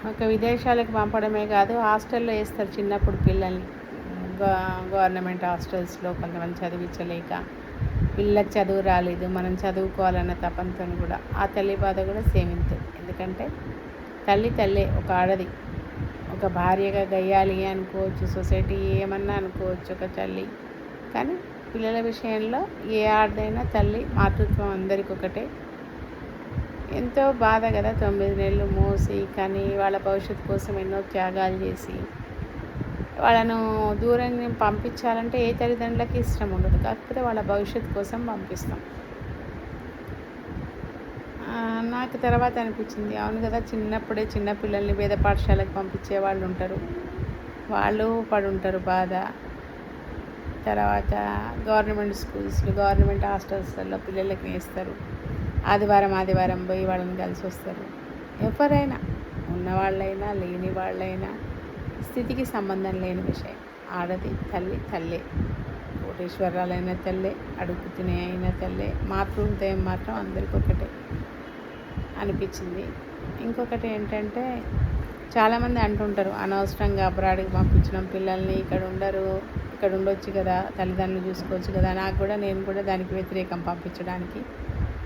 ఒక విదేశాలకు పంపడమే కాదు, హాస్టల్లో వేస్తారు చిన్నప్పుడు పిల్లల్ని. గవర్నమెంట్ హాస్టల్స్లో కొంతమంది చదివించలేక, పిల్లకి చదువు రాలేదు, మనం చదువుకోవాలన్న తపంతో కూడా ఆ తల్లి బాధ కూడా సేమ్ ఇంతే. ఎందుకంటే తల్లే, ఒక ఆడది, ఒక భార్యగా గయ్యాలి అనుకోవచ్చు, సొసైటీ ఏమన్నా అనుకోవచ్చు ఒక తల్లి. కానీ పిల్లల విషయంలో ఏ ఆడదైనా తల్లి మాతృత్వం అందరికీ ఒకటే. ఎంతో బాధ కదా, 9 నెలలు మోసి కానీ వాళ్ళ భవిష్యత్తు కోసం ఎన్నో త్యాగాలు చేసి వాళ్ళను దూరం పంపించాలంటే ఏ తల్లిదండ్రులకి ఇష్టం ఉండదు. కాకపోతే వాళ్ళ భవిష్యత్తు కోసం పంపిస్తాం. నాకు తర్వాత అనిపించింది, అవును కదా, చిన్నప్పుడే చిన్నపిల్లల్ని వేద పాఠశాలకు పంపించే వాళ్ళు ఉంటారు, వాళ్ళు పడుంటారు బాధ. తర్వాత గవర్నమెంట్ స్కూల్స్లో, గవర్నమెంట్ హాస్టల్స్లో పిల్లలకి వేస్తారు. ఆదివారం పోయి వాళ్ళని కలిసి వస్తారు. ఎవరైనా, ఉన్నవాళ్ళైనా లేని వాళ్ళైనా, స్థితికి సంబంధం లేని విషయం. ఆడది తల్లే, కోటేశ్వరాలైన తల్లే, అడుగు తినే అయిన తల్లే. మాతృహృదయం మాత్రం అందరికీ ఒకటే అనిపించింది. ఇంకొకటి ఏంటంటే, చాలామంది అంటుంటారు అనవసరంగా అబ్రాడ్కి పంపించడం పిల్లల్ని, ఇక్కడ ఉండొచ్చు కదా, తల్లిదండ్రులు చూసుకోవచ్చు కదా. నేను కూడా దానికి వ్యతిరేకం పంపించడానికి.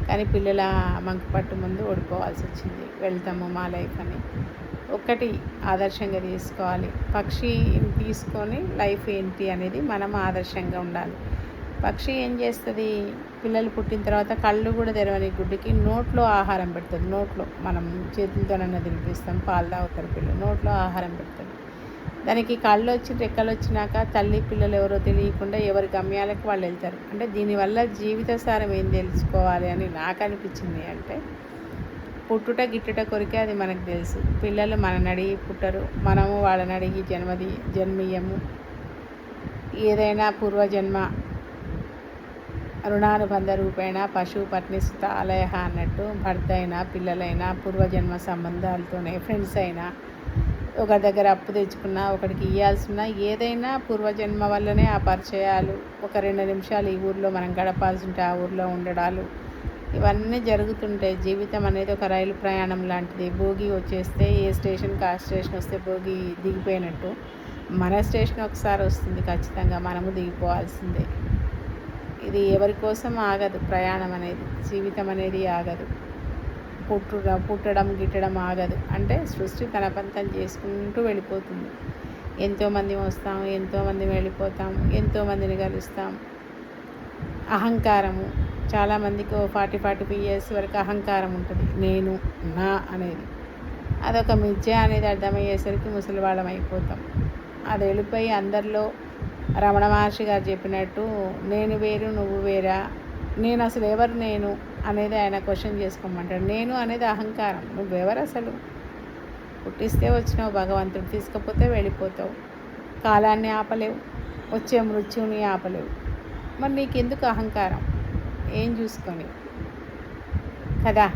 కానీ పిల్లల మంకుపట్టు ముందు ఓడిపోవాల్సి వచ్చింది. వెళ్తాము మా లైఫ్ అని. ఒక్కటి ఆదర్శంగా తీసుకోవాలి, పక్షి తీసుకొని లైఫ్ ఏంటి అనేది మనం ఆదర్శంగా ఉండాలి. పక్షి ఏం చేస్తుంది, పిల్లలు పుట్టిన తర్వాత కళ్ళు కూడా తెరవని గుడ్డికి నోట్లో ఆహారం పెడుతుంది. నోట్లో మనం చేతులతోనన్నా తినిపిస్తాం, పాలు తాగుతారు పిల్లలు, నోట్లో ఆహారం పెడుతుంది. దానికి కళ్ళు వచ్చి రెక్కలు వచ్చినాక తల్లి పిల్లలు ఎవరో తెలియకుండా ఎవరి గమ్యాలకు వాళ్ళు వెళ్తారు. అంటే దీనివల్ల జీవిత సారం ఏం తెలుసుకోవాలి అని నాకు అనిపించింది. అంటే పుట్టుట గిట్టుట కొరికే అది మనకు తెలుసు. పిల్లలు మనని అడిగి పుట్టరు, మనము వాళ్ళని అడిగి జన్మియ్యము. ఏదైనా పూర్వజన్మ రుణానుబంధ రూపేణ పశువు పత్ని సుత ఆలయ అన్నట్టు, భర్త అయినా పిల్లలైనా పూర్వజన్మ సంబంధాలతోనే, ఫ్రెండ్స్ అయినా, ఒక దగ్గర అప్పు తెచ్చుకున్నా, ఒకటికి ఇవ్వాల్సిన ఏదైనా పూర్వజన్మ వల్లనే ఆ పరిచయాలు. ఒక 2 నిమిషాలు ఈ ఊర్లో మనం గడపాల్సి ఉంటే ఆ ఊర్లో ఉండడాలు, ఇవన్నీ జరుగుతుంటాయి. జీవితం అనేది ఒక రైలు ప్రయాణం లాంటిది. భోగి వచ్చేస్తే ఏ స్టేషన్కి ఆ స్టేషన్ వస్తే భోగి దిగిపోయినట్టు, మన స్టేషన్ ఒకసారి వస్తుంది, ఖచ్చితంగా మనము దిగిపోవాల్సిందే. ఇది ఎవరి కోసం ఆగదు ప్రయాణం అనేది, జీవితం అనేది ఆగదు. పుట్టడం గిట్టడం ఆగదు. అంటే సృష్టి తన పంతం చేసుకుంటూ వెళ్ళిపోతుంది. ఎంతోమంది వస్తాం, ఎంతోమంది వెళ్ళిపోతాం, ఎంతోమందిని కలుస్తాం. అహంకారము చాలామందికి 40-45 ఇయర్స్ వరకు అహంకారం ఉంటుంది, నేను నా అనేది. అదొక మిథ్య అనేది అర్థమయ్యేసరికి ముసలివాళ్ళం అయిపోతాం. అది వెళ్ళిపోయి అందరిలో రమణ మహర్షి గారు చెప్పినట్టు, నేను వేరు నువ్వు వేరా, నేను అసలు ఎవరు నేను అనేది ఆయన క్వశ్చన్ చేసుకోమంటాడు. నేను అనేది అహంకారం. నువ్వెవరు అసలు? పుట్టిస్తే వచ్చినావు, భగవంతుడు తీసుకపోతే వెళ్ళిపోతావు. కాలాన్ని ఆపలేవు, వచ్చే మృత్యుని ఆపలేవు. మరి నీకెందుకు అహంకారం? ఏం చూసుకొని కదా.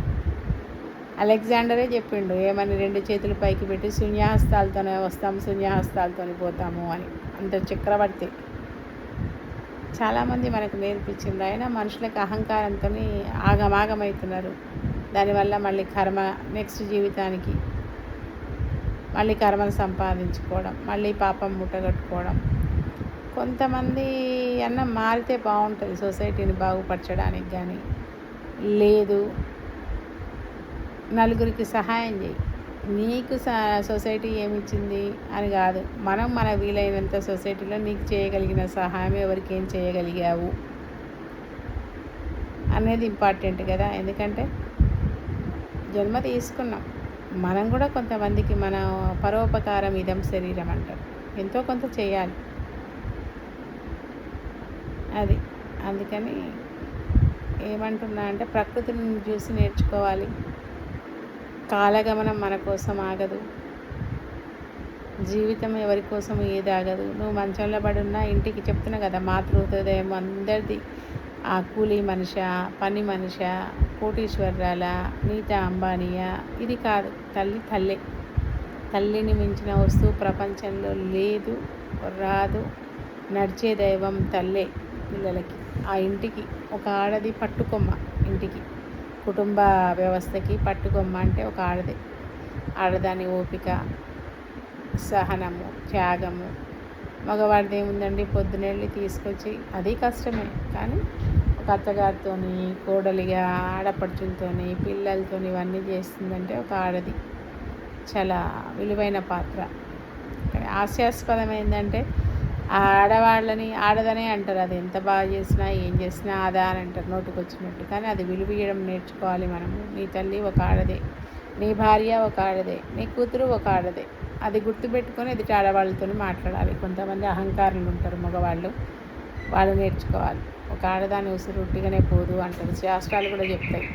అలెగ్జాండరే చెప్పిండు ఏమని, 2 చేతులు పైకి పెట్టి శూన్యహస్తాలతోనే వస్తాం, శూన్యహస్తాలతోనే పోతాము అని. అంత చక్రవర్తి. చాలామంది మనకు నేర్పించింది. అయినా మనుషులకు అహంకారంతో ఆగమవుతున్నారు. దానివల్ల మళ్ళీ కర్మ, నెక్స్ట్ జీవితానికి మళ్ళీ కర్మను సంపాదించుకోవడం, మళ్ళీ పాపం ముట్టగట్టుకోవడం. కొంతమంది మారితే బాగుంటుంది సొసైటీని బాగుపరచడానికి. కానీ లేదు, నలుగురికి సహాయం చేయి, నీకు సొసైటీ ఏమిచ్చింది అని కాదు, మనం మన వీలైనంత సొసైటీలో నీకు చేయగలిగిన సహాయం ఎవరికి ఏం చేయగలిగావు అనేది ఇంపార్టెంట్ కదా. ఎందుకంటే జన్మ తీసుకున్నాం, మనం కూడా కొంతమందికి మన పరోపకారం ఇదం శరీరం అంటారు, ఎంతో కొంత చేయాలి. అది అందుకని ఏమంటున్నా అంటే, ప్రకృతిని చూసి నేర్చుకోవాలి. కాలగమనం మన కోసం ఆగదు, జీవితం ఎవరి కోసం ఏది ఆగదు. నువ్వు మంచంలో పడున్నా ఇంటికి చెప్తున్నా కదా, మాతృహృదయం అందరిది. ఆ కూలీ మనిషా, పని మనిషా, కోటీశ్వరాల, నీతా అంబానీయా, ఇది కాదు. తల్లే. తల్లిని మించిన వస్తువు ప్రపంచంలో లేదు, రాదు. నడిచే దైవం తల్లే పిల్లలకి. ఆ ఇంటికి ఒక ఆడది పట్టుకొమ్మ, ఇంటికి కుటుంబ వ్యవస్థకి పట్టుకొమ్మ అంటే ఒక ఆడదే. ఆడదాని ఓపిక, సహనము, త్యాగము. మగవాడిది ఏముందండి, పొద్దునెళ్ళి తీసుకొచ్చి, అది కష్టమే కానీ ఒక అత్తగారితోని, కోడలిగా ఆడపడుచులతోని, పిల్లలతోని ఇవన్నీ చేస్తుందంటే ఒక ఆడది చాలా విలువైన పాత్ర. కానీ హాస్యాస్పదం ఏంటంటే ఆ ఆడవాళ్ళని ఆడదనే అంటారు. అది ఎంత బాగా చేసినా ఏం చేసినా ఆదా అని అంటారు నోటికొచ్చినట్టు. కానీ అది విలువీయడం నేర్చుకోవాలి మనము. నీ తల్లి ఒక ఆడదే, నీ భార్య ఒక ఆడదే, నీ కూతురు ఒక ఆడదే. అది గుర్తుపెట్టుకొని ఎదుటి ఆడవాళ్ళతో మాట్లాడాలి. కొంతమంది అహంకారులు ఉంటారు మగవాళ్ళు, వాళ్ళు నేర్చుకోవాలి. ఒక ఆడదాని ఉసురు ఉట్టిగానే పోదు అంటారు, శాస్త్రాలు కూడా చెప్తాయి.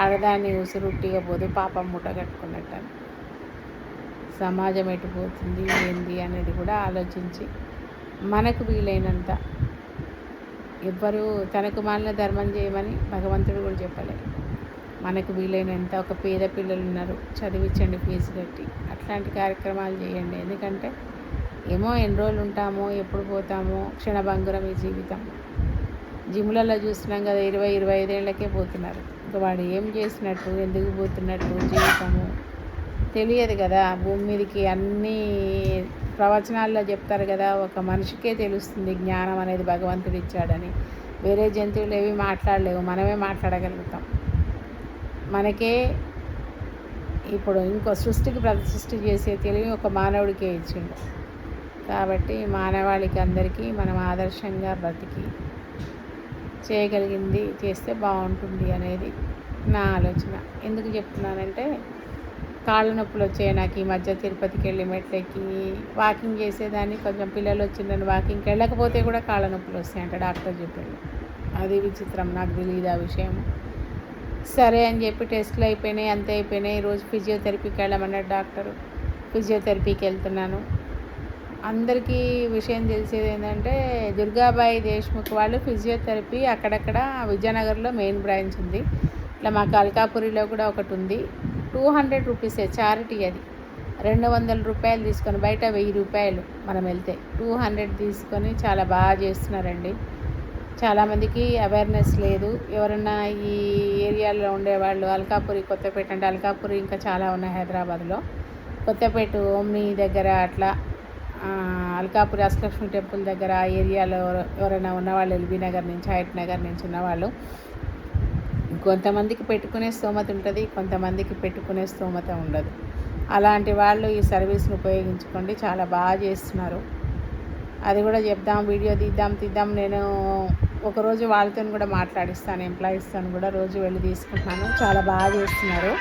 ఆడదాన్ని ఉసురు ఉట్టిగా పోదు, పాపం మూట కట్టుకున్నట్టు అని. సమాజం ఎటుపోతుంది ఏంది అనేది కూడా ఆలోచించి మనకు వీలైనంత, ఎవ్వరూ తనకు మాలిన ధర్మం చేయమని భగవంతుడు కూడా చెప్పలేదు. మనకు వీలైనంత, ఒక పేద పిల్లలు ఉన్నారు, చదివించండి ఫీజు కట్టి, అట్లాంటి కార్యక్రమాలు చేయండి. ఎందుకంటే ఏమో ఎన్ని రోజులు ఉంటామో, ఎప్పుడు పోతామో, క్షణభంగురం ఈ జీవితం. జిమ్లలో చూస్తున్నాం కదా, 20-25 ఏళ్ళకే పోతున్నారు. ఇంకా వాడు ఏం చేసినట్టు, ఎందుకు పోతున్నట్టు జీవితము తెలియదు కదా. భూమి మీదకి అన్నీ ప్రవచనాల్లో చెప్తారు కదా, ఒక మనిషికే తెలుస్తుంది జ్ఞానం అనేది భగవంతుడు ఇచ్చాడని. వేరే జంతువులు ఏవి మాట్లాడలేవు, మనమే మాట్లాడగలుగుతాం. మనకే ఇప్పుడు ఇంకో సృష్టికి ప్రతిసృష్టి చేసే తెలివి ఒక మానవుడికే ఇచ్చిండు. కాబట్టి మానవాళికి అందరికీ మనం ఆదర్శంగా బ్రతికి చేయగలిగింది చేస్తే బాగుంటుంది అనేది నా ఆలోచన. ఎందుకు చెప్తున్నానంటే కాళ్ళ నొప్పులు వచ్చాయి నాకు ఈ మధ్య. తిరుపతికి వెళ్ళి మెట్లెక్కి వాకింగ్ చేసేదాన్ని, కొంచెం పిల్లలు వచ్చిందని వాకింగ్కి వెళ్ళకపోతే కూడా కాళ్ళ నొప్పులు వస్తాయంట డాక్టర్ చెప్పిండు. అది విచిత్రం, నాకు తెలియదు ఆ విషయం. సరే అని చెప్పి టెస్టులు అయిపోయినాయి, అంతే అయిపోయినాయి. ఈరోజు ఫిజియోథెరపీకి వెళ్ళమన్నాడు డాక్టరు. ఫిజియోథెరపీకి వెళ్తున్నాను. అందరికీ విషయం తెలిసేది ఏంటంటే దుర్గాబాయి దేశ్ముఖ్ వాళ్ళు ఫిజియోథెరపీ అక్కడక్కడ విజయనగర్లో మెయిన్ బ్రాంచ్ ఉంది. ఇట్లా మాకు అల్కాపురిలో కూడా ఒకటి ఉంది. 200 రూపీసే చారిటీ. అది 200 రూపాయలు తీసుకొని, బయట 1000 రూపాయలు మనం వెళ్తే, 200 తీసుకొని చాలా బాగా చేస్తున్నారండి. చాలామందికి అవేర్నెస్ లేదు. ఎవరన్నా ఈ ఏరియాలో ఉండేవాళ్ళు, అల్కాపురి, కొత్తపేట, అంటే అల్కాపురి ఇంకా చాలా ఉన్నాయి హైదరాబాద్లో, కొత్తపేట ఓమ్ని దగ్గర అట్లా, అల్కాపురి అష్టలక్ష్మి టెంపుల్ దగ్గర ఆ ఏరియాలో ఎవరైనా ఉన్నవాళ్ళు, ఎల్బీ నగర్ నుంచి, హయత్ నగర్ నుంచి ఉన్నవాళ్ళు, కొంతమందికి పెట్టుకునే స్తోమత ఉంటుంది, కొంతమందికి పెట్టుకునే స్తోమత ఉండదు. అలాంటి వాళ్ళు ఈ సర్వీస్ని ఉపయోగించుకోండి, చాలా బాగా చేస్తున్నారు. అది కూడా చెప్దాం, వీడియో తీద్దాం. నేను ఒకరోజు వాళ్ళతో కూడా మాట్లాడిస్తాను, ఎంప్లాయీస్తో కూడా రోజు వెళ్ళి తీసుకుంటున్నాను. చాలా బాగా చేస్తున్నారు.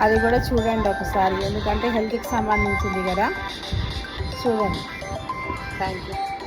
అది కూడా చూడండి ఒకసారి, ఎందుకంటే హెల్త్కి సంబంధించింది కదా, చూడండి. Thank you.